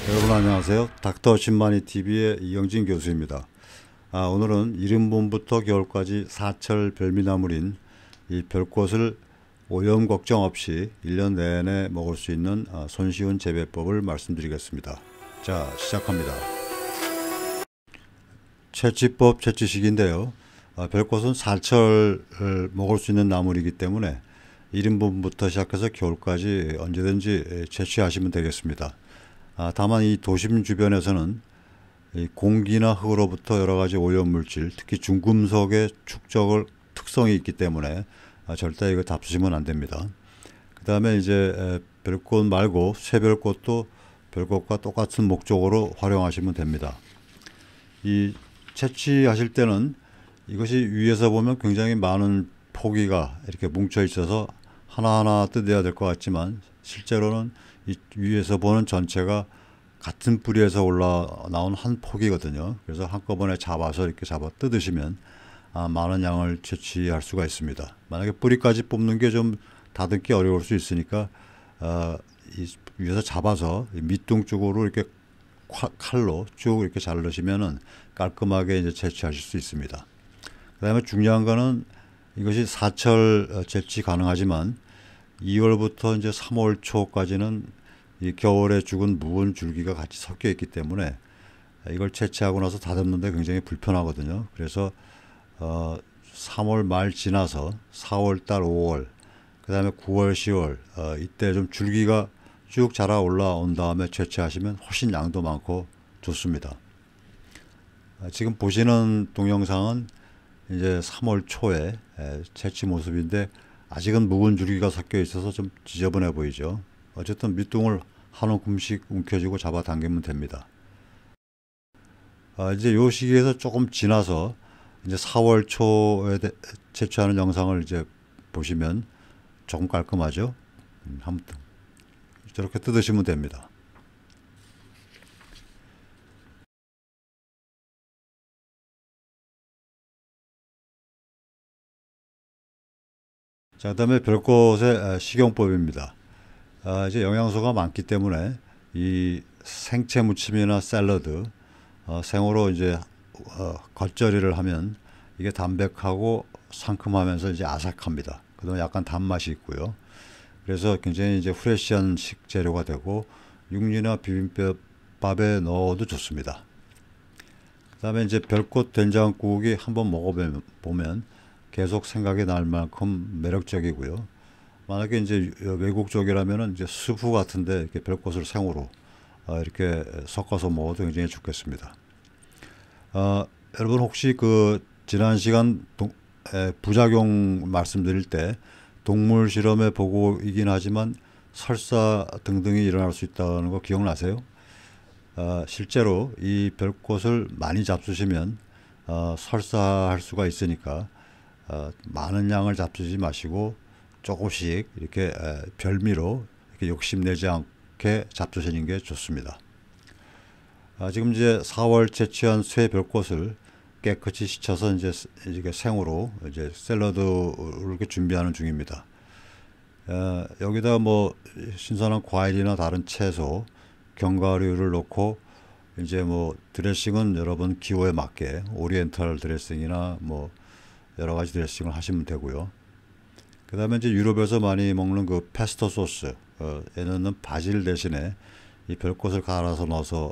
여러분 안녕하세요. 닥터 신만이 TV의 이영진 교수입니다. 오늘은 이른봄부터 겨울까지 사철 별미나물인 이 별꽃을 오염 걱정 없이 1년 내내 먹을 수 있는 손쉬운 재배법을 말씀드리겠습니다. 자, 시작합니다. 채취법 채취식인데요. 별꽃은 사철 먹을 수 있는 나물이기 때문에 이른봄부터 시작해서 겨울까지 언제든지 채취하시면 되겠습니다. 다만 이 도심 주변에서는 이 공기나 흙으로부터 여러 가지 오염물질, 특히 중금속의 축적 특성이 있기 때문에 절대 이거 잡수시면 안 됩니다. 그 다음에 이제 별꽃 말고 쇠별꽃도 별꽃과 똑같은 목적으로 활용하시면 됩니다. 이 채취하실 때는 이것이 위에서 보면 굉장히 많은 포기가 이렇게 뭉쳐 있어서 하나하나 뜯어야 될 것 같지만 실제로는 이 위에서 보는 전체가 같은 뿌리에서 올라나온 한 포기거든요. 그래서 한꺼번에 잡아서 이렇게 잡아 뜯으시면 많은 양을 채취할 수가 있습니다. 만약에 뿌리까지 뽑는 게 좀 다듬기 어려울 수 있으니까 이 위에서 잡아서 밑둥 쪽으로 이렇게 칼로 쭉 이렇게 자르시면은 깔끔하게 이제 채취하실 수 있습니다. 그 다음에 중요한 거는 이것이 사철 채취 가능하지만 2월부터 이제 3월 초까지는 이 겨울에 죽은 묵은 줄기가 같이 섞여 있기 때문에 이걸 채취하고 나서 다듬는데 굉장히 불편하거든요. 그래서 3월 말 지나서 4월 달 5월 그 다음에 9월 10월 이때 좀 줄기가 쭉 자라 올라온 다음에 채취하시면 훨씬 양도 많고 좋습니다. 지금 보시는 동영상은 이제 3월 초에 채취 모습인데 아직은 묵은 줄기가 섞여 있어서 좀 지저분해 보이죠. 어쨌든 밑둥을 한 움큼씩 움켜쥐고 잡아 당기면 됩니다. 이제 요 시기에서 조금 지나서 이제 4월 초에 채취하는 영상을 이제 보시면 조금 깔끔하죠. 아무튼 저렇게 뜯으시면 됩니다. 자, 그다음에 별꽃의 식용법입니다. 이제 영양소가 많기 때문에 이 생채 무침이나 샐러드 생으로 이제 겉절이를 하면 이게 담백하고 상큼하면서 이제 아삭합니다. 그다음에 약간 단맛이 있고요. 그래서 굉장히 이제 프레시한 식재료가 되고 육류나 비빔밥에 넣어도 좋습니다. 그다음에 이제 별꽃 된장국이 한번 먹어보면 계속 생각이 날 만큼 매력적이고요. 만약에 이제 외국 쪽이라면은 이제 수프 같은데 이렇게 별꽃을 생으로 이렇게 섞어서 먹어도 굉장히 좋겠습니다. 여러분 혹시 그 지난 시간 부작용 말씀드릴 때 동물 실험의 보고이긴 하지만 설사 등등이 일어날 수 있다는 거 기억나세요? 실제로 이 별꽃을 많이 잡수시면 설사할 수가 있으니까 많은 양을 잡수지 마시고 조금씩 이렇게 별미로 이렇게 욕심내지 않게 잡수시는 게 좋습니다. 지금 이제 4월 채취한 쇠 별꽃을 깨끗이 씻어서 이제 이렇게 생으로 이제 샐러드를 이렇게 준비하는 중입니다. 여기다 뭐 신선한 과일이나 다른 채소, 견과류를 넣고 이제 뭐 드레싱은 여러분 기호에 맞게 오리엔탈 드레싱이나 뭐 여러 가지 드레싱을 하시면 되고요. 그 다음에 이제 유럽에서 많이 먹는 그 페스토 소스, 에 넣는 바질 대신에 이 별꽃을 갈아서 넣어서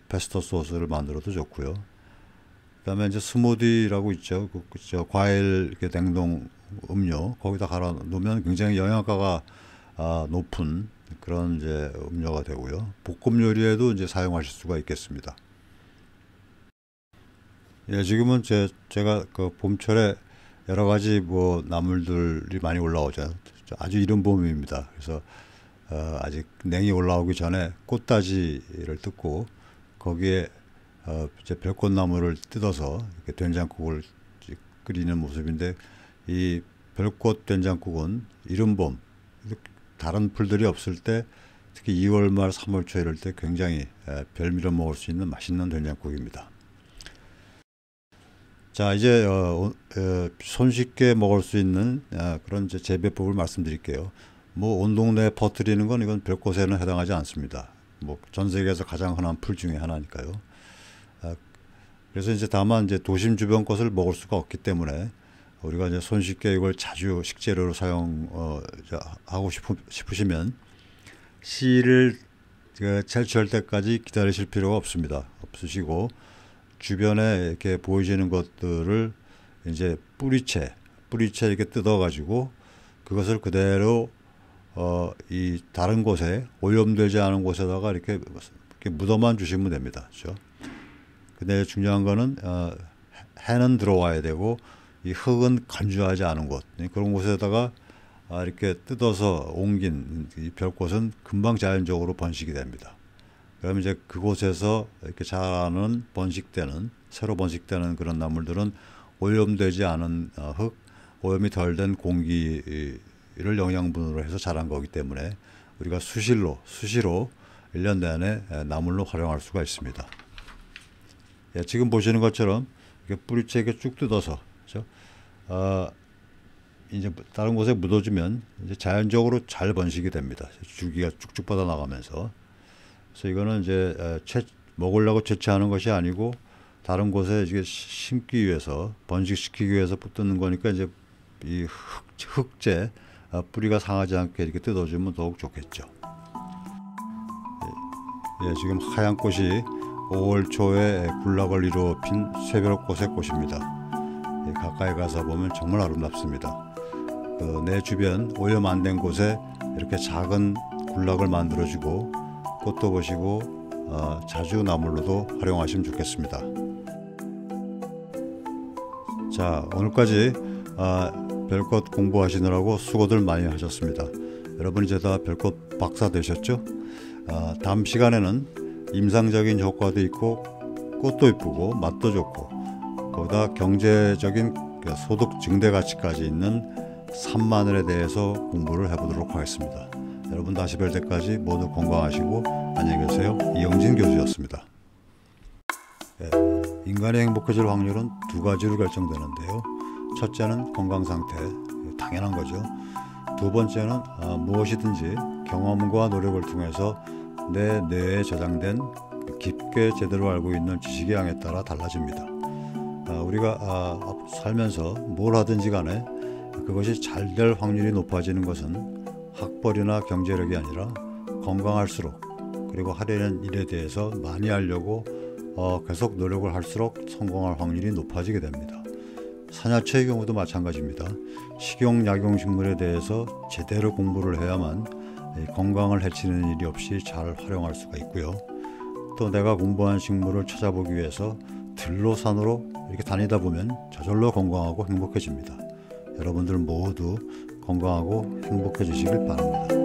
페스토 소스를 만들어도 좋고요. 그 다음에 이제 스무디라고 있죠. 과일 이렇게 냉동 음료 거기다 갈아 놓으면 굉장히 영양가가 높은 그런 이제 음료가 되고요. 볶음 요리에도 이제 사용하실 수가 있겠습니다. 예, 지금은 제가 그 봄철에 여러 가지 뭐 나물들이 많이 올라오죠. 아주 이른 봄입니다. 그래서 아직 냉이 올라오기 전에 꽃다지를 뜯고 거기에 이제 별꽃나무를 뜯어서 이렇게 된장국을 끓이는 모습인데 이 별꽃 된장국은 이른 봄 다른 풀들이 없을 때 특히 2월 말 3월 초 이럴 때 굉장히 별미로 먹을 수 있는 맛있는 된장국입니다. 자, 이제 손쉽게 먹을 수 있는 그런 이제 재배법을 말씀드릴게요. 뭐 온 동네에 퍼뜨리는 건 이건 별꽃에는 해당하지 않습니다. 뭐 전 세계에서 가장 흔한 풀 중에 하나니까요. 그래서 이제 다만 이제 도심 주변 것을 먹을 수가 없기 때문에 우리가 이제 손쉽게 이걸 자주 식재료로 사용하고 싶으시면 씨를 채취할 때까지 기다리실 필요가 없으시고 주변에 이렇게 보이시는 것들을 이제 뿌리채 이렇게 뜯어가지고 그것을 그대로 이 다른 곳에 오염되지 않은 곳에다가 이렇게 묻어만 주시면 됩니다. 그렇죠? 근데 중요한 거는 해는 들어와야 되고 이 흙은 건조하지 않은 곳, 그런 곳에다가 이렇게 뜯어서 옮긴 이 별꽃은 금방 자연적으로 번식이 됩니다. 그러면 이제 그곳에서 이렇게 자라는 새로 번식되는 그런 나물들은 오염되지 않은 흙, 오염이 덜 된 공기를 영양분으로 해서 자란 거기 때문에 우리가 수시로 1년 내내 나물로 활용할 수가 있습니다. 예, 지금 보시는 것처럼 이렇게 뿌리채 이렇게 쭉 뜯어서, 그렇죠? 이제 다른 곳에 묻어주면 이제 자연적으로 잘 번식이 됩니다. 줄기가 쭉쭉 뻗어 나가면서. 그래서 이거는 이제 먹으려고 채취하는 것이 아니고 다른 곳에 이게 심기 위해서, 번식시키기 위해서 뜯는 거니까 이제 이 흙재, 뿌리가 상하지 않게 이렇게 뜯어주면 더욱 좋겠죠. 예, 지금 하얀 꽃이 5월 초에 군락을 이루어 핀 쇠별꽃의 꽃입니다. 예, 가까이 가서 보면 정말 아름답습니다. 내 주변 오염 안 된 곳에 이렇게 작은 군락을 만들어주고 꽃도 보시고 자주 나물로도 활용하시면 좋겠습니다. 자, 오늘까지 별꽃 공부하시느라고 수고들 많이 하셨습니다. 여러분 이제 다 별꽃 박사 되셨죠? 다음 시간에는 임상적인 효과도 있고 꽃도 이쁘고 맛도 좋고 거기다 경제적인 소득 증대 가치까지 있는 산마늘에 대해서 공부를 해보도록 하겠습니다. 여러분 다시 뵐 때까지 모두 건강하시고 안녕히 계세요. 이영진 교수였습니다. 네, 인간이 행복해질 확률은 두 가지로 결정되는데요. 첫째는 건강 상태, 당연한 거죠. 두 번째는 무엇이든지 경험과 노력을 통해서 내 뇌에 저장된 깊게 제대로 알고 있는 지식의 양에 따라 달라집니다. 우리가 살면서 뭘 하든지 간에 그것이 잘 될 확률이 높아지는 것은 학벌이나 경제력이 아니라 건강할수록, 그리고 하려는 일에 대해서 많이 하려고 계속 노력을 할수록 성공할 확률이 높아지게 됩니다. 산야초의 경우도 마찬가지입니다. 식용, 약용식물에 대해서 제대로 공부를 해야만 건강을 해치는 일이 없이 잘 활용할 수가 있고요. 또 내가 공부한 식물을 찾아보기 위해서 들로 산으로 이렇게 다니다 보면 저절로 건강하고 행복해집니다. 여러분들 모두 건강하고 행복해지시길 바랍니다.